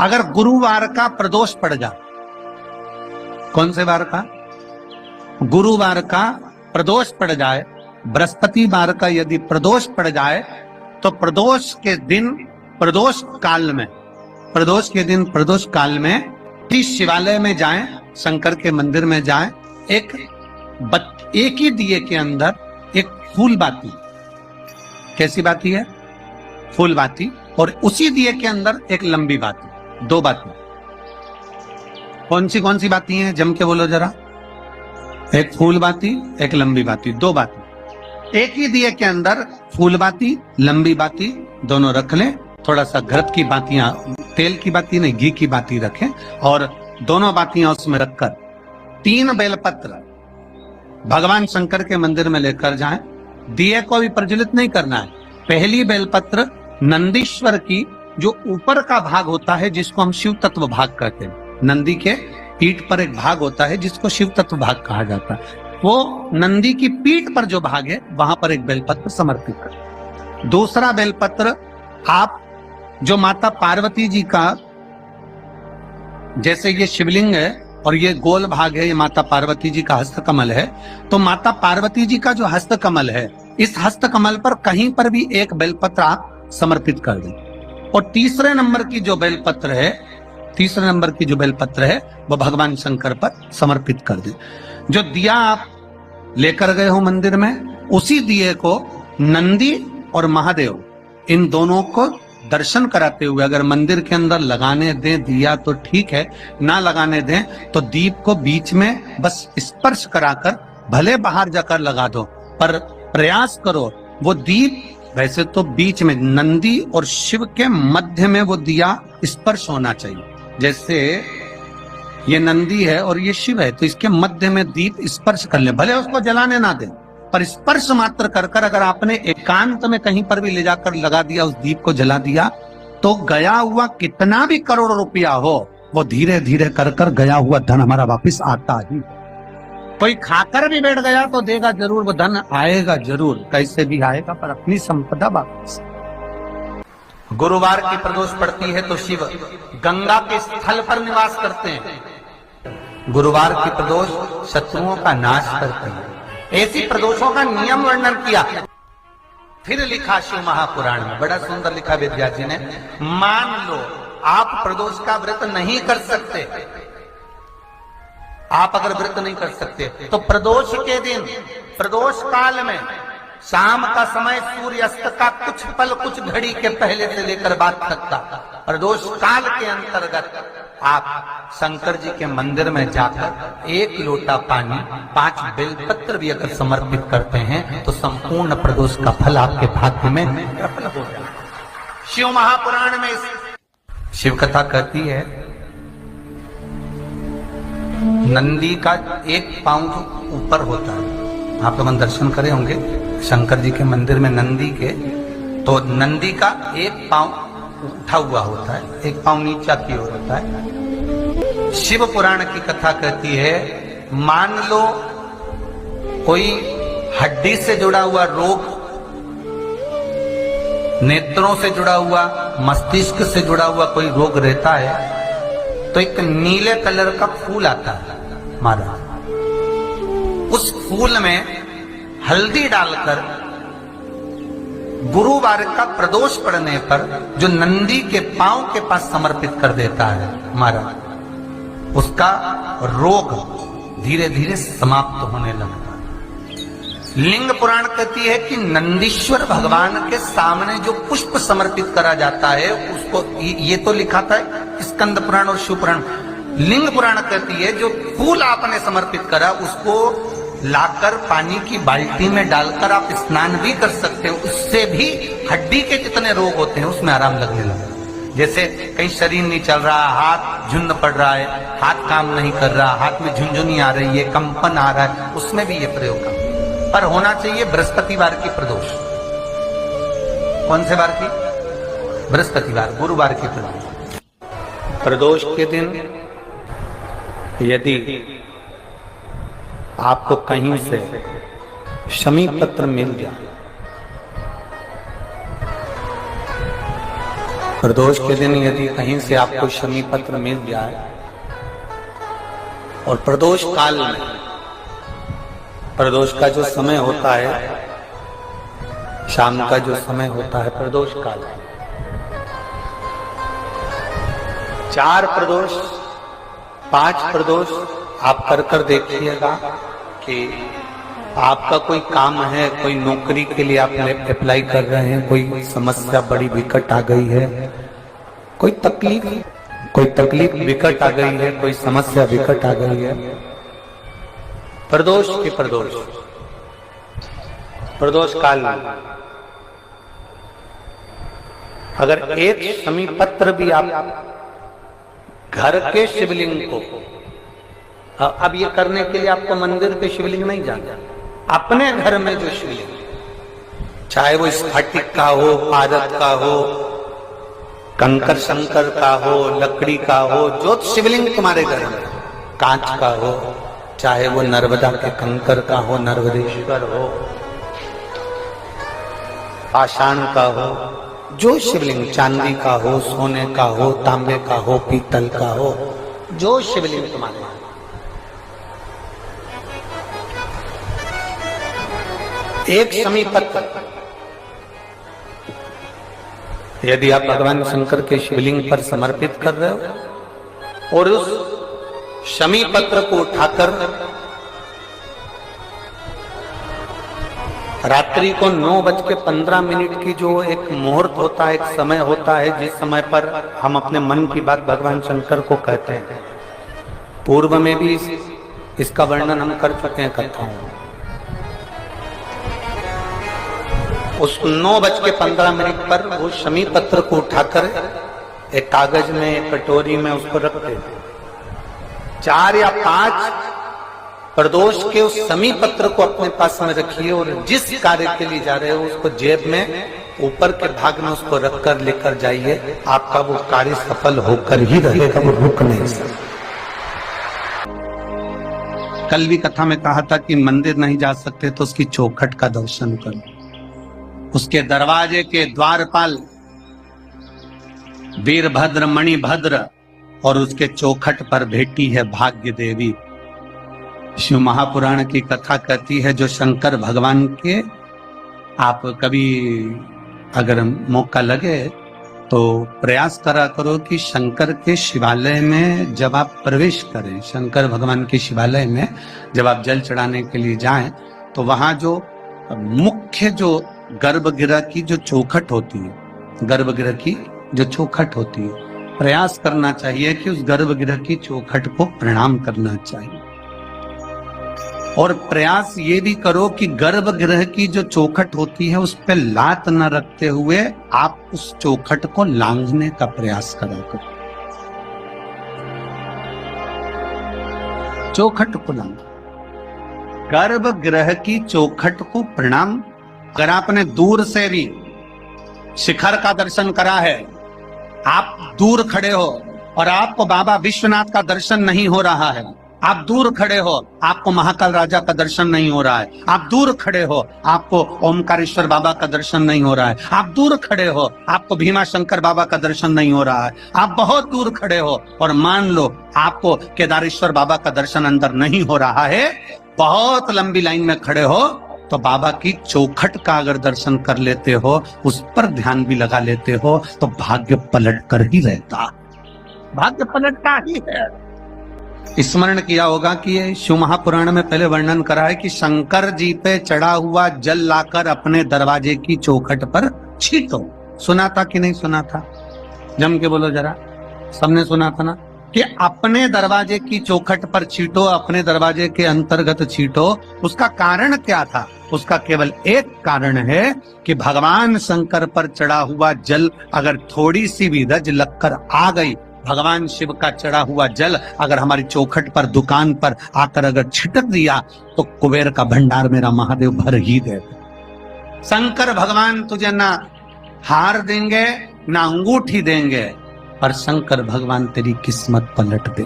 अगर गुरुवार का प्रदोष पड़ जाए, कौन से वार का? गुरुवार का प्रदोष पड़ जाए, बृहस्पतिवार का यदि प्रदोष पड़ जाए, तो प्रदोष के दिन प्रदोष काल में, प्रदोष के दिन प्रदोष काल में शिवालय में जाएं, शंकर के मंदिर में जाएं, एक ही दिए के अंदर एक फूल बाती, कैसी बाती है? फूल बाती, और उसी दिए के अंदर एक लंबी बाती, दो बाती। कौन सी बाती हैं? जम के बोलो जरा। एक फूल बाती, एक लंबी बाती, दो बाती। एक ही दिए के अंदर फूल बाती, लंबी बाती दोनों रख लें। थोड़ा सा घृत की बातियां, तेल की बाती नहीं, घी की बाती रखें, और दोनों बातियां उसमें रखकर 3 बेलपत्र भगवान शंकर के मंदिर में लेकर जाएं। दिए को भी प्रज्वलित नहीं करना है। पहली बेलपत्र नंदीश्वर की जो ऊपर का भाग होता है, जिसको हम शिव तत्व भाग कहते हैं, नंदी के पीठ पर एक भाग होता है जिसको शिव तत्व भाग कहा जाता है, वो नंदी की पीठ पर जो भाग है वहां पर एक बेलपत्र समर्पित करें। दूसरा बेलपत्र आप जो माता पार्वती जी का, जैसे ये शिवलिंग है और ये गोल भाग है, ये माता पार्वती जी का हस्तकमल है, तो माता पार्वती जी का जो हस्तकमल है, इस हस्तकमल पर कहीं पर भी एक बेलपत्र आप समर्पित कर दें। और तीसरे नंबर की जो बेलपत्र है वो भगवान शंकर पर समर्पित कर दें। जो दिया आप लेकर गए हो मंदिर में, उसी दिए को नंदी और महादेव इन दोनों को दर्शन कराते हुए अगर मंदिर के अंदर लगाने दें दिया तो ठीक है, ना लगाने दें तो दीप को बीच में बस स्पर्श कराकर भले बाहर जाकर लगा दो, पर प्रयास करो वो दीप, वैसे तो बीच में नंदी और शिव के मध्य में वो दिया स्पर्श होना चाहिए। जैसे ये नंदी है और ये शिव है, तो इसके मध्य में दीप स्पर्श कर ले, भले उसको जलाने ना दें, पर स्पर्श मात्र कर कर अगर आपने एकांत में कहीं पर भी ले जाकर लगा दिया, उस दीप को जला दिया, तो गया हुआ कितना भी करोड़ रुपया हो, वो धीरे धीरे कर कर गया हुआ धन हमारा वापिस आता ही। कोई खाकर भी बैठ गया तो देगा जरूर, वो धन आएगा जरूर, कैसे भी आएगा, पर अपनी संपदा वापस। गुरुवार की प्रदोष पड़ती है तो शिव गंगा के स्थल पर निवास करते हैं। गुरुवार की प्रदोष शत्रुओं का नाश करती है। ऐसी प्रदोषों का नियम वर्णन किया, फिर लिखा शिव महापुराण में, बड़ा सुंदर लिखा विद्यार्थी ने। मान लो आप प्रदोष का व्रत नहीं कर सकते, आप अगर व्रत नहीं कर सकते तो प्रदोष के दिन, प्रदोष काल में शाम का समय सूर्यास्त का कुछ पल, कुछ घड़ी के पहले से लेकर बाद तक का प्रदोष काल के अंतर्गत आप शंकर जी के मंदिर में जाकर 1 लोटा पानी, 5 बेलपत्र भी अगर समर्पित करते हैं तो संपूर्ण प्रदोष का फल आपके भाग्य में प्रबल हो जाए। शिव महापुराण में शिव कथा कहती है, नंदी का एक पांव ऊपर होता है। आप लोग दर्शन करे होंगे शंकर जी के मंदिर में नंदी के, तो नंदी का एक पांव उठा हुआ होता है, एक पांव नीचा की ओर होता है। शिव पुराण की कथा कहती है, मान लो कोई हड्डी से जुड़ा हुआ रोग, नेत्रों से जुड़ा हुआ, मस्तिष्क से जुड़ा हुआ कोई रोग रहता है, तो एक नीले कलर का फूल आता है महाराज, उस फूल में हल्दी डालकर गुरुवार का प्रदोष पड़ने पर जो नंदी के पांव के पास समर्पित कर देता है महाराज, उसका रोग धीरे धीरे समाप्त होने लगता है। लिंग पुराण कहती है कि नंदीश्वर भगवान के सामने जो पुष्प समर्पित करा जाता है उसको, ये तो लिखा था स्कंद पुराण और शिव पुराण, लिंग पुराण कहती है जो फूल आपने समर्पित करा उसको लाकर पानी की बाल्टी में डालकर आप स्नान भी कर सकते हो, उससे भी हड्डी के जितने रोग होते हैं उसमें आराम लगने लगा। जैसे कहीं शरीर नहीं चल रहा, हाथ झुंड पड़ रहा है, हाथ काम नहीं कर रहा, हाथ में झुंझुनी आ रही है, कंपन आ रहा है, उसमें भी ये प्रयोग कर, पर होना चाहिए बृहस्पतिवार की प्रदोष। कौन से वार की? बृहस्पतिवार, गुरुवार की प्रदोष। प्रदोष के दिन यदि आपको कहीं से शमी पत्र मिल जाए, प्रदोष के दिन यदि कहीं से आपको शमी पत्र मिल जाए और प्रदोष काल में, प्रदोष का जो समय होता है, शाम का जो समय होता है प्रदोष काल, 4 प्रदोष 5 प्रदोष आप कर देखिएगा कि आपका कोई काम है, कोई नौकरी के लिए आप अप्लाई कर रहे हैं, कोई समस्या बड़ी विकट आ गई है, कोई तकलीफ विकट आ गई है, कोई समस्या विकट आ गई है, प्रदोष के प्रदोष काल में अगर एक शमी पत्र भी आप घर के शिवलिंग को, अब ये करने के लिए आपको मंदिर पे शिवलिंग नहीं जाना, अपने घर में जो शिवलिंग, चाहे वो स्फटिक का हो, पारद का हो, कंकर शंकर का हो, लकड़ी का हो, जो शिवलिंग तुम्हारे घर में, कांच का हो, चाहे वो नर्मदा के कंकर का हो, नर्मदेश्वर हो, पाषाण का हो, जो शिवलिंग चांदी का हो, सोने का हो, तांबे का हो, पीतल का हो, जो शिवलिंग तुम्हारे, एक शमी पत्र यदि आप भगवान शंकर के शिवलिंग पर समर्पित कर रहे हो और उस शमी पत्र को उठाकर रात्रि को 9:15 की जो एक मुहूर्त होता है, एक समय होता है, जिस समय पर हम अपने मन की बात भगवान शंकर को कहते हैं, पूर्व में भी इसका वर्णन हम कर चुके हैं कथाओं में। उस 9:15 पर वो शमी पत्र को उठाकर एक कागज में, एक कटोरी में उसको रखते हैं। 4 या 5 प्रदोष के उस शमी पत्र को अपने पास में रखिए और जिस कार्य के लिए जा रहे हो उसको जेब में ऊपर के भाग में उसको रखकर लेकर जाइए, आपका वो कार्य सफल होकर ही रहेगा, वो रुक नहीं सकता। कल भी कथा में कहा था कि मंदिर नहीं जा सकते तो उसकी चौखट का दर्शन करो, उसके दरवाजे के द्वारपाल वीरभद्र मणिभद्र और उसके चौखट पर बैठी है भाग्य देवी। शिव महापुराण की कथा कहती है जो शंकर भगवान के, आप कभी अगर मौका लगे तो प्रयास करा करो कि शंकर के शिवालय में जब आप प्रवेश करें, शंकर भगवान के शिवालय में जब आप जल चढ़ाने के लिए जाएं तो वहां जो मुख्य जो गर्भगृह की जो चौखट होती है, गर्भगृह की जो चौखट होती है, प्रयास करना चाहिए कि उस गर्भगृह की चौखट को प्रणाम करना चाहिए। और प्रयास ये भी करो कि गर्भगृह की जो चौखट होती है उस पर लात न रखते हुए आप उस चौखट को लांघने का प्रयास करा करो, चौखट को लांघ, गर्भगृह की चौखट को प्रणाम। अगर आपने दूर से भी शिखर का दर्शन करा है, आप दूर खड़े हो और आपको बाबा विश्वनाथ का दर्शन नहीं हो रहा है, आप दूर खड़े हो आपको महाकाल राजा का दर्शन नहीं हो रहा है, आप दूर खड़े हो आपको ओमकारेश्वर बाबा का दर्शन नहीं हो रहा है, आप दूर खड़े हो आपको भीमा शंकर बाबा का दर्शन नहीं हो रहा है, आप बहुत दूर खड़े हो और मान लो आपको केदारेश्वर बाबा का दर्शन अंदर नहीं हो रहा है, बहुत लंबी लाइन में खड़े हो, तो बाबा की चौखट का अगर दर्शन कर लेते हो, उस पर ध्यान भी लगा लेते हो, तो भाग्य पलट कर ही रहता, भाग्य पलटता ही है। स्मरण किया होगा कि ये शिव महापुराण में पहले वर्णन करा है कि शंकर जी पे चढ़ा हुआ जल लाकर अपने दरवाजे की चौखट पर छींटो। सुना था कि नहीं सुना था? जम के बोलो जरा, सबने सुना था ना कि अपने दरवाजे की चौखट पर छींटो, अपने दरवाजे के अंतर्गत छींटो। उसका कारण क्या था? उसका केवल एक कारण है कि भगवान शंकर पर चढ़ा हुआ जल अगर थोड़ी सी भी रज लगकर आ गई, भगवान शिव का चढ़ा हुआ जल अगर हमारी चौखट पर, दुकान पर आकर अगर छिटक दिया, तो कुबेर का भंडार मेरा महादेव भर ही दे। शंकर भगवान तुझे ना हार देंगे ना अंगूठी देंगे, पर शंकर भगवान तेरी किस्मत पलट दे।